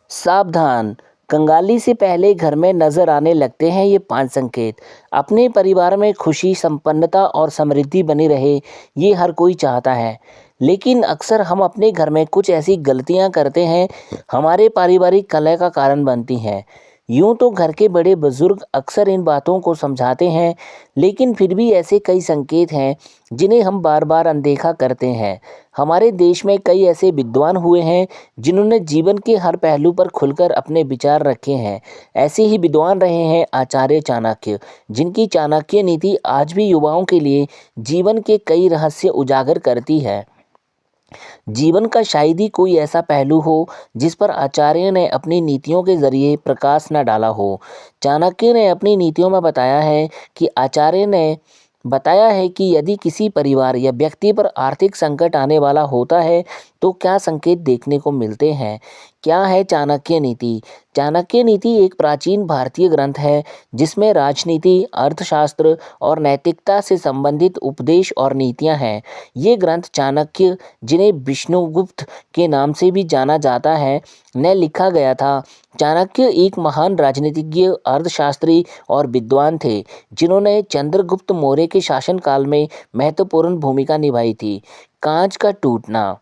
सावधान! कंगाली से पहले घर में नज़र आने लगते हैं ये 5 संकेत। अपने परिवार में खुशी, संपन्नता और समृद्धि बनी रहे, ये हर कोई चाहता है। लेकिन अक्सर हम अपने घर में कुछ ऐसी गलतियां करते हैं, हमारे पारिवारिक कलह का कारण बनती हैं। यूँ तो घर के बड़े बुजुर्ग अक्सर इन बातों को समझाते हैं, लेकिन फिर भी ऐसे कई संकेत हैं जिन्हें हम बार-बार अनदेखा करते हैं। हमारे देश में कई ऐसे विद्वान हुए हैं जिन्होंने जीवन के हर पहलू पर खुलकर अपने विचार रखे हैं। ऐसे ही विद्वान रहे हैं आचार्य चाणक्य, जिनकी चाणक्य नीति आज भी युवाओं के लिए जीवन के कई रहस्य उजागर करती है। जीवन का शायद ही कोई ऐसा पहलू हो जिस पर आचार्य ने अपनी नीतियों के जरिए प्रकाश न डाला हो। चाणक्य ने अपनी नीतियों में बताया है कि यदि किसी परिवार या व्यक्ति पर आर्थिक संकट आने वाला होता है तो क्या संकेत देखने को मिलते हैं। क्या है चाणक्य नीति? चाणक्य नीति एक प्राचीन भारतीय ग्रंथ है जिसमें राजनीति, अर्थशास्त्र और नैतिकता से संबंधित उपदेश और नीतियां हैं। ये ग्रंथ चाणक्य, जिन्हें विष्णुगुप्त के नाम से भी जाना जाता है, ने लिखा गया था। चाणक्य एक महान राजनीतिज्ञ, अर्थशास्त्री और विद्वान थे, जिन्होंने चंद्रगुप्त मौर्य के शासनकाल में महत्वपूर्ण भूमिका निभाई थी। कांच का टूटना।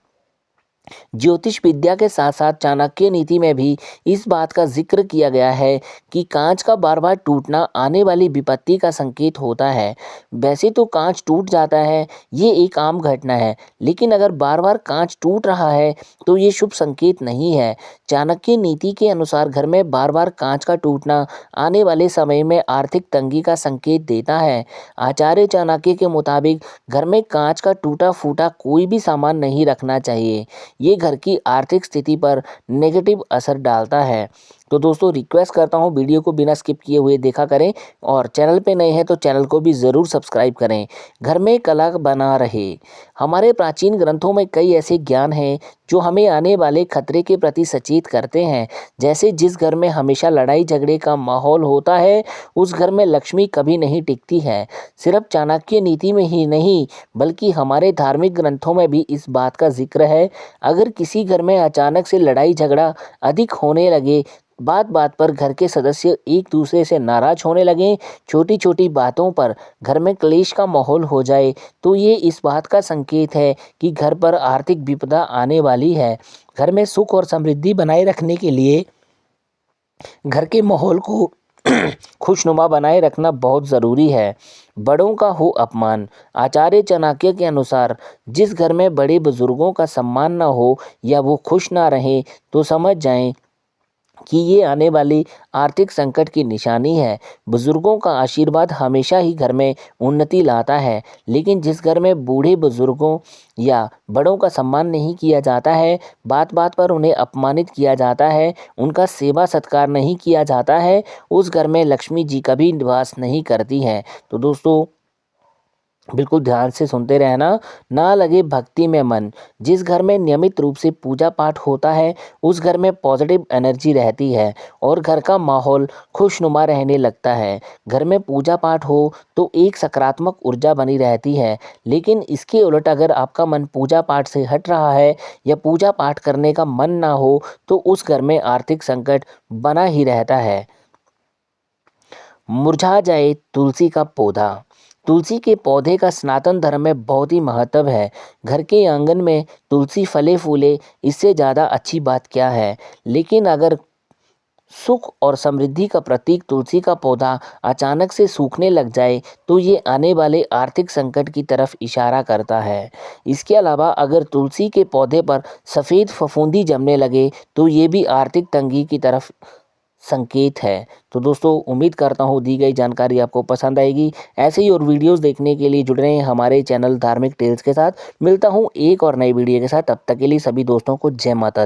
ज्योतिष विद्या के साथ साथ चाणक्य नीति में भी इस बात का जिक्र किया गया है कि कांच का बार बार टूटना आने वाली विपत्ति का संकेत होता है। वैसे तो कांच टूट जाता है, ये एक आम घटना है, लेकिन अगर बार बार कांच टूट रहा है तो ये शुभ संकेत नहीं है। चाणक्य नीति के अनुसार घर में बार बार कांच का टूटना आने वाले समय में आर्थिक तंगी का संकेत देता है। आचार्य चाणक्य के मुताबिक घर में कांच का टूटा फूटा कोई भी सामान नहीं रखना चाहिए। ये घर की आर्थिक स्थिति पर नेगेटिव असर डालता है। तो दोस्तों, रिक्वेस्ट करता हूँ वीडियो को बिना स्किप किए हुए देखा करें और चैनल पे नए हैं तो चैनल को भी ज़रूर सब्सक्राइब करें। घर में कलह बना रहे। हमारे प्राचीन ग्रंथों में कई ऐसे ज्ञान हैं जो हमें आने वाले खतरे के प्रति सचेत करते हैं। जैसे जिस घर में हमेशा लड़ाई झगड़े का माहौल होता है, उस घर में लक्ष्मी कभी नहीं टिकती है। सिर्फ चाणक्य नीति में ही नहीं, बल्कि हमारे धार्मिक ग्रंथों में भी इस बात का जिक्र है। अगर किसी घर में अचानक से लड़ाई झगड़ा अधिक होने लगे, बात बात पर घर के सदस्य एक दूसरे से नाराज होने लगें, छोटी छोटी बातों पर घर में क्लेश का माहौल हो जाए, तो ये इस बात का संकेत है कि घर पर आर्थिक विपदा आने वाली है। घर में सुख और समृद्धि बनाए रखने के लिए घर के माहौल को खुशनुमा बनाए रखना बहुत ज़रूरी है। बड़ों का हो अपमान। आचार्य चाणक्य के अनुसार जिस घर में बड़े बुजुर्गों का सम्मान ना हो या वो खुश ना रहें, तो समझ जाएं कि ये आने वाली आर्थिक संकट की निशानी है। बुजुर्गों का आशीर्वाद हमेशा ही घर में उन्नति लाता है, लेकिन जिस घर में बूढ़े बुजुर्गों या बड़ों का सम्मान नहीं किया जाता है, बात बात पर उन्हें अपमानित किया जाता है, उनका सेवा सत्कार नहीं किया जाता है, उस घर में लक्ष्मी जी कभी निवास नहीं करती हैं। तो दोस्तों, बिल्कुल ध्यान से सुनते रहना। ना लगे भक्ति में मन। जिस घर में नियमित रूप से पूजा पाठ होता है, उस घर में पॉजिटिव एनर्जी रहती है और घर का माहौल खुशनुमा रहने लगता है। घर में पूजा पाठ हो तो एक सकारात्मक ऊर्जा बनी रहती है, लेकिन इसके उलट अगर आपका मन पूजा पाठ से हट रहा है या पूजा पाठ करने का मन ना हो, तो उस घर में आर्थिक संकट बना ही रहता है। मुरझा जाए तुलसी का पौधा। तुलसी के पौधे का सनातन धर्म में बहुत ही महत्व है। घर के आंगन में तुलसी फले फूले, इससे ज़्यादा अच्छी बात क्या है। लेकिन अगर सुख और समृद्धि का प्रतीक तुलसी का पौधा अचानक से सूखने लग जाए, तो ये आने वाले आर्थिक संकट की तरफ इशारा करता है। इसके अलावा अगर तुलसी के पौधे पर सफ़ेद फफूंदी जमने लगे, तो ये भी आर्थिक तंगी की तरफ संकेत है। तो दोस्तों, उम्मीद करता हूँ दी गई जानकारी आपको पसंद आएगी। ऐसे ही और वीडियोस देखने के लिए जुड़ रहे हैं हमारे चैनल धार्मिक टेल्स के साथ। मिलता हूँ एक और नई वीडियो के साथ, तब तक के लिए सभी दोस्तों को जय माता दी।